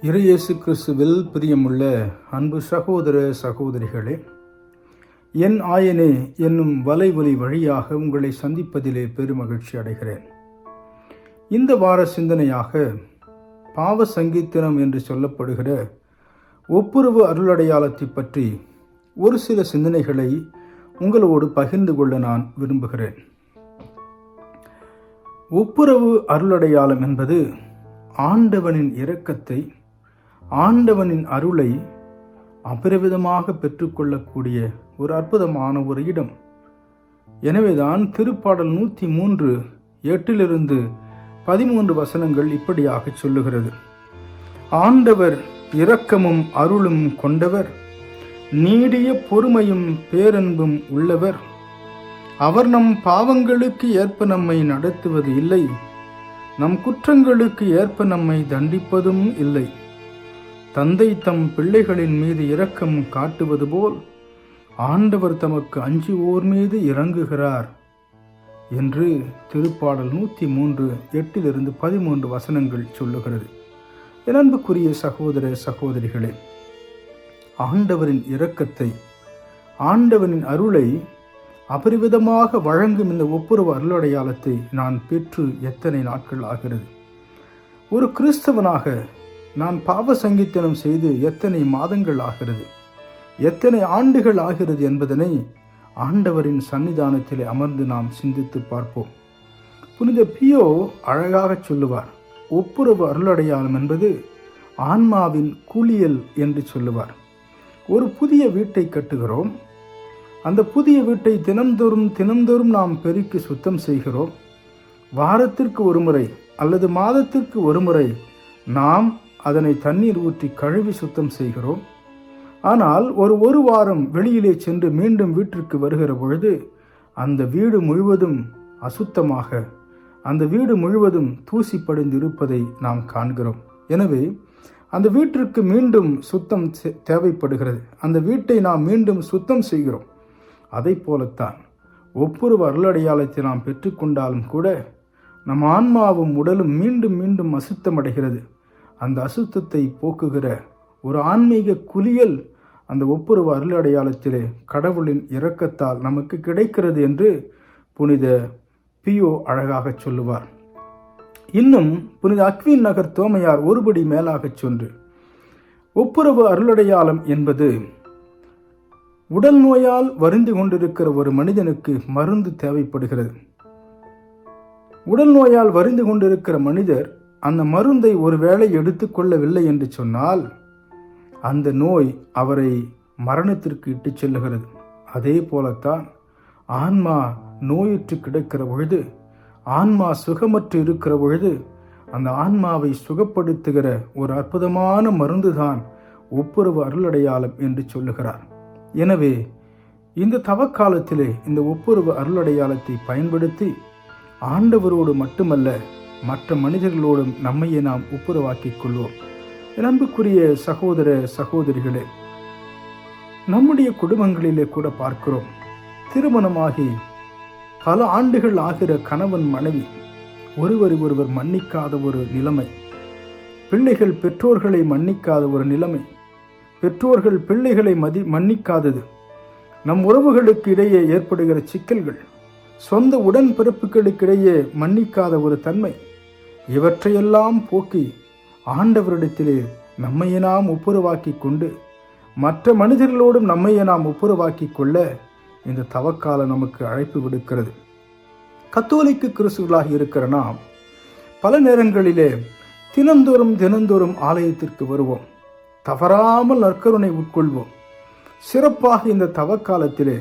இறையேசு கிறிஸ்துவில் பிரியமுள்ள அன்பு சகோதர சகோதரிகளே, என் ஆயனே என்னும் வலைவலி வழியாக உங்களை சந்திப்பதிலே பெருமகிழ்ச்சி அடைகிறேன். இந்த வார சிந்தனையாக பாவ சங்கீர்த்தனம் என்று சொல்லப்படுகிற ஒப்புரவு அருளடையாளத்தை பற்றி ஒரு சில சிந்தனைகளை உங்களோடு பகிர்ந்து கொள்ள நான் விரும்புகிறேன். ஒப்புரவு அருளடையாளம் என்பது ஆண்டவனின் இரக்கத்தை, ஆண்டவனின் அருளை அபரிவிதமாக பெற்றுக்கொள்ளக்கூடிய ஒரு அற்புதமான ஒரு இடம். எனவேதான் திருப்பாடல் 103:8 13 வசனங்கள் இப்படியாக சொல்லுகிறது: ஆண்டவர் இரக்கமும் அருளும் கொண்டவர், நீடிய பொறுமையும் பேரன்பும் உள்ளவர். அவர் நம் பாவங்களுக்கு ஏற்ப நம்மை நடத்துவது இல்லை, நம் குற்றங்களுக்கு ஏற்ப நம்மை தண்டிப்பதும் இல்லை. தந்தை தம் பிள்ளைகளின் மீது இரக்கம் காட்டுவது போல் ஆண்டவர் தமக்கு அஞ்சுவோர் மீது இறங்குகிறார் என்று திருப்பாடல் 103:8 13 வசனங்கள் சொல்லுகிறது. என் அன்புக்குரிய சகோதர சகோதரிகளே, ஆண்டவரின் இரக்கத்தை, ஆண்டவனின் அருளை அபரிவிதமாக வழங்கும் இந்த ஒப்புரவு அருளடையாளத்தை நான் பெற்று எத்தனை நாட்கள் ஆகிறது? ஒரு கிறிஸ்தவனாக நான் பாவ சங்கீர்த்தனம் செய்து எத்தனை மாதங்கள் ஆகிறது, எத்தனை ஆண்டுகள் ஆகிறது என்பதனை ஆண்டவரின் சன்னிதானத்திலே அமர்ந்து நாம் சிந்தித்து பார்ப்போம். புனித பியோ அழகாக சொல்லுவார், ஒப்புரவு அருளடையாளம் என்பது ஆன்மாவின் குளியல் என்று சொல்லுவார். ஒரு புதிய வீட்டை கட்டுகிறோம். அந்த புதிய வீட்டை தினம்தோறும் நாம் பெருக்கி சுத்தம் செய்கிறோம். வாரத்திற்கு ஒரு முறை அல்லது மாதத்திற்கு ஒரு முறை நாம் அதனை தண்ணீர் ஊற்றி கழுவி சுத்தம் செய்கிறோம். ஆனால் ஒரு வாரம் வெளியிலே சென்று மீண்டும் வீட்டிற்கு வருகிற பொழுது அந்த வீடு முழுவதும் அசுத்தமாக, அந்த வீடு முழுவதும் தூசி படிந்து இருப்பதை நாம் காண்கிறோம். எனவே அந்த வீட்டிற்கு மீண்டும் சுத்தம் தேவைப்படுகிறது. அந்த வீட்டை நாம் மீண்டும் சுத்தம் செய்கிறோம். அதை போலத்தான் ஒப்புரவு அருளடையாளத்தை நாம் பெற்றுக்கொண்டாலும் கூட நம் ஆன்மாவும் உடலும் மீண்டும் மீண்டும் அசுத்தமடைகிறது. அந்த அசுத்தத்தை போக்குகிற ஒரு ஆன்மீக குளியல் அந்த ஒப்புரவு அருளடையாளத்திலே கடவுளின் இரக்கத்தால் நமக்கு கிடைக்கிறது என்று புனித பியோ அழகாக சொல்லுவார். இன்னும் புனித அக்வீன் நகர் தோமையார் ஒருபடி மேலாக சொன்று, ஒப்புரவு அருளடையாளம் என்பது உடல் நோயால் வருந்தி கொண்டிருக்கிற ஒரு மனிதனுக்கு மருந்து தேவைப்படுகிறது. உடல் நோயால் வருந்தி கொண்டிருக்கிற மனிதர் அந்த மருந்தை ஒருவேளை எடுத்துக்கொள்ளவில்லை என்று சொன்னால் அந்த நோய் அவரை மரணத்திற்கு இட்டு செல்லுகிறது. அதே போலத்தான் ஆன்மா நோயுற்று கிடக்கிற பொழுது, ஆன்மா சுகமற்று இருக்கிற பொழுது அந்த ஆன்மாவை சுகப்படுத்துகிற ஒரு அற்புதமான மருந்துதான் ஒப்புரவு அருளடையாளம் என்று சொல்லுகிறார். எனவே இந்த தவக்காலத்திலே இந்த ஒப்புரவு அருளடையாளத்தை பயன்படுத்தி ஆண்டவரோடு மட்டுமல்ல மற்ற மனிதர்களோடும் நம்மையே நாம் ஒப்புரவாக்கிக் கொள்வோம். என் அன்புக்குரிய சகோதர சகோதரிகளே, நம்முடைய குடும்பங்களிலே கூட பார்க்கிறோம், திருமணமாகி பல ஆண்டுகள் ஆகிற கணவன் மனைவி ஒருவர் மன்னிக்காத ஒரு நிலைமை, பிள்ளைகள் பெற்றோர்களை மன்னிக்காத ஒரு நிலைமை, பெற்றோர்கள் பிள்ளைகளை மன்னிக்காதது, நம் உறவுகளுக்கு இடையே ஏற்படுகிற சிக்கல்கள், சொந்த உடன்பிறப்புகளுக்கிடையே மன்னிக்காத ஒரு தன்மை, இவற்றையெல்லாம் போக்கி ஆண்டவரிடத்திலே நம்மையே நாம் ஒப்புரவாக்கி கொண்டு மற்ற மனிதர்களோடும் நம்மையே நாம் ஒப்புரவாக்கி கொள்ள இந்த தவக்காலம் நமக்கு அழைப்பு விடுக்கிறது. கத்தோலிக்க கிறிஸ்துவர்களாக இருக்கிற நாம் பல நேரங்களிலே தினந்தோறும் ஆலயத்திற்கு வருவோம். தவறாமல் நற்கருணை உட்கொள்வோம். சிறப்பாக இந்த தவக்காலத்திலே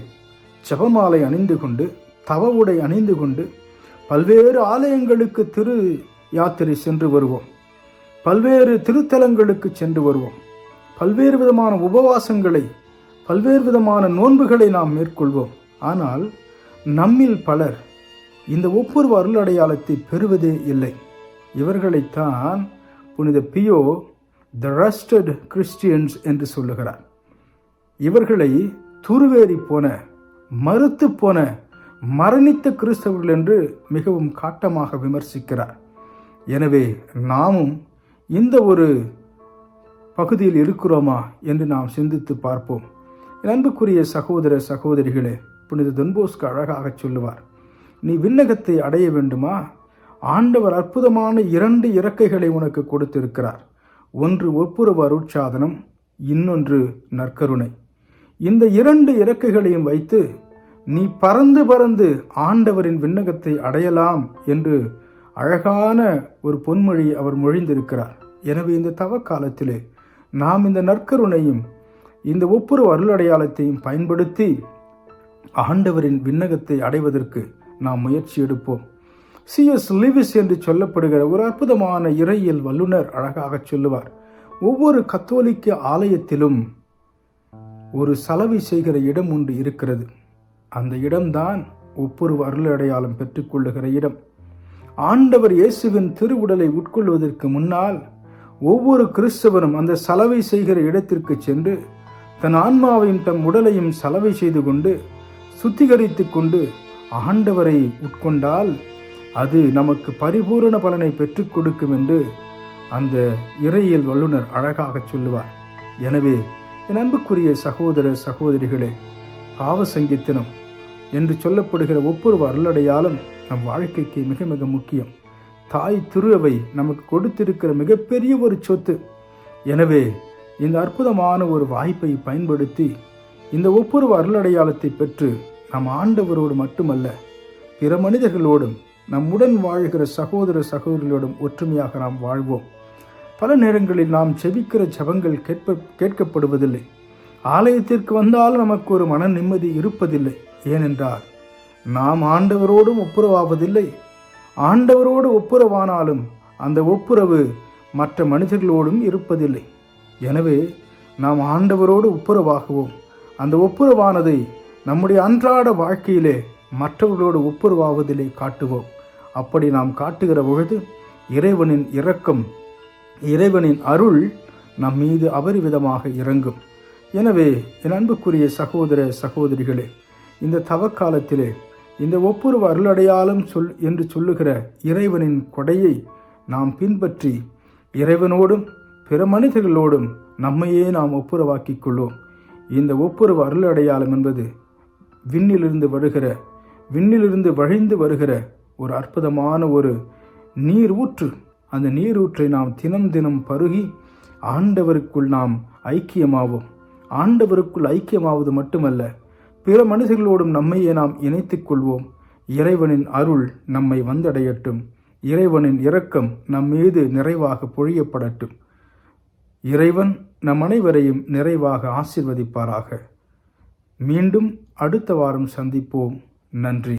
ஜெபமாலை அணிந்து கொண்டு, தவ உடை அணிந்து கொண்டு பல்வேறு ஆலயங்களுக்கு திரு யாத்திரை சென்று வருவோம். பல்வேறு திருத்தலங்களுக்கு சென்று வருவோம். பல்வேறு விதமான உபவாசங்களை, பல்வேறு விதமான நோன்புகளை நாம் மேற்கொள்வோம். ஆனால் நம்மில் பலர் இந்த ஒப்புரவு அருளடையாளத்தை பெறுவதே இல்லை. இவர்களைத்தான் புனித பியோ த ரஸ்டட் கிறிஸ்டியன்ஸ் என்று சொல்லுகிறார். இவர்களை துருவேறி போன, மறுத்து போன, மரணித்த கிறிஸ்தவர்கள் என்று மிகவும் காட்டமாக விமர்சிக்கிறார். எனவே நாமும் இந்த ஒரு பகுதியில் இருக்கிறோமா என்று நாம் சிந்தித்து பார்ப்போம். அன்புக்குரிய சகோதர சகோதரிகளே, புனித தொன்போஸ்கு அழகாக சொல்லுவார், நீ விண்ணகத்தை அடைய வேண்டுமா? ஆண்டவர் அற்புதமான 2 இறக்கைகளை உனக்கு கொடுத்திருக்கிறார். ஒன்று ஒப்புரவு அருட்சாதனம், இன்னொன்று நற்கருணை. இந்த 2 இறக்கைகளையும் வைத்து நீ பறந்து பறந்து ஆண்டவரின் விண்ணகத்தை அடையலாம் என்று அழகான ஒரு பொன்மொழி அவர் மொழிந்திருக்கிறார். எனவே இந்த தவ காலத்திலே நாம் இந்த நற்கருணையும் இந்த ஒப்புரவு அருளடையாளத்தையும் பயன்படுத்தி ஆண்டவரின் விண்ணகத்தை அடைவதற்கு நாம் முயற்சி எடுப்போம். C.S. லூயிஸ் என்று சொல்லப்படுகிற ஒரு அற்புதமான இறையியல் வல்லுனர் அழகாக சொல்லுவார், ஒவ்வொரு கத்தோலிக்க ஆலயத்திலும் ஒரு சலவை செய்கிற இடம் ஒன்று இருக்கிறது. அந்த இடம்தான் ஒப்புரவு அருளடையாளம் பெற்றுக்கொள்ளுகிற இடம். ஆண்டவர் இயேசுவின் திருவுடலை உட்கொள்வதற்கு முன்னால் ஒவ்வொரு கிறிஸ்தவனும் அந்த சலவை செய்கிற இடத்திற்கு சென்று தன் ஆன்மாவையும் தம் உடலையும் சலவை செய்து கொண்டு சுத்திகரித்து கொண்டு ஆண்டவரை உட்கொண்டால் அது நமக்கு பரிபூரண பலனை பெற்றுக் கொடுக்கும் என்று அந்த இறையியல் வல்லுனர் அழகாக சொல்லுவார். எனவே என் அன்புக்குரிய சகோதர சகோதரிகளே, பாவ சங்கீர்த்தனம் என்று சொல்லப்படுகிற ஒப்புரவு அருளடையாளம் நம் வாழ்க்கைக்கு மிக மிக முக்கியம். தாய் திரு அவை நமக்கு கொடுத்திருக்கிற மிகப்பெரிய ஒரு சொத்து. எனவே இந்த அற்புதமான ஒரு வாய்ப்பை பயன்படுத்தி இந்த ஒப்புரவு அருளடையாளத்தை பெற்று நம் ஆண்டவரோடு மட்டுமல்ல பிற மனிதர்களோடும் நம்முடன் வாழ்கிற சகோதர சகோதரிகளோடும் ஒற்றுமையாக நாம் வாழ்வோம். பல நேரங்களில் நாம் செபிக்கிற ஜெபங்கள் கேட்கப்படுவதில்லை. ஆலயத்திற்கு வந்தால் நமக்கு ஒரு மன நிம்மதி இருப்பதில்லை. ஏனென்றால் நாம் ஆண்டவரோடும் ஒப்புரவாவதில்லை. ஆண்டவரோடு ஒப்புரவானாலும் அந்த ஒப்புரவு மற்ற மனிதர்களோடும் இருப்பதில்லை. எனவே நாம் ஆண்டவரோடு ஒப்புரவாகுவோம். அந்த ஒப்புரவானதை நம்முடைய அன்றாட வாழ்க்கையிலே மற்றவர்களோடு ஒப்புரவாவதிலே காட்டுவோம். அப்படி நாம் காட்டுகிற பொழுது இறைவனின் இரக்கம், இறைவனின் அருள் நம் மீது அபரிவிதமாக இறங்கும். எனவே என் அன்புக்குரிய சகோதர சகோதரிகளே, இந்த தவக்காலத்திலே இந்த ஒப்புரவு அருளடையாளம் என்று சொல்லுகிற இறைவனின் கொடையை நாம் பின்பற்றி இறைவனோடும் பிற மனிதர்களோடும் நம்மையே நாம் ஒப்புரவாக்கிக் கொள்வோம். இந்த ஒப்புரவு அருளடையாளம் என்பது விண்ணிலிருந்து வழிந்து வருகிற ஒரு அற்புதமான ஒரு நீர் ஊற்று. அந்த நீரூற்றை நாம் தினம் தினம் பருகி ஆண்டவருக்குள் நாம் ஐக்கியமாவோம். ஆண்டவருக்குள் ஐக்கியமாவது மட்டுமல்ல, பிற மனிதர்களோடும் நம்மையே நாம் இணைத்துக் கொள்வோம். இறைவனின் அருள் நம்மை வந்தடையட்டும். இறைவனின் இரக்கம் நம் மீது நிறைவாக பொழியப்படட்டும். இறைவன் நம் அனைவரையும் நிறைவாக ஆசீர்வதிப்பாராக. மீண்டும் அடுத்த வாரம் சந்திப்போம். நன்றி.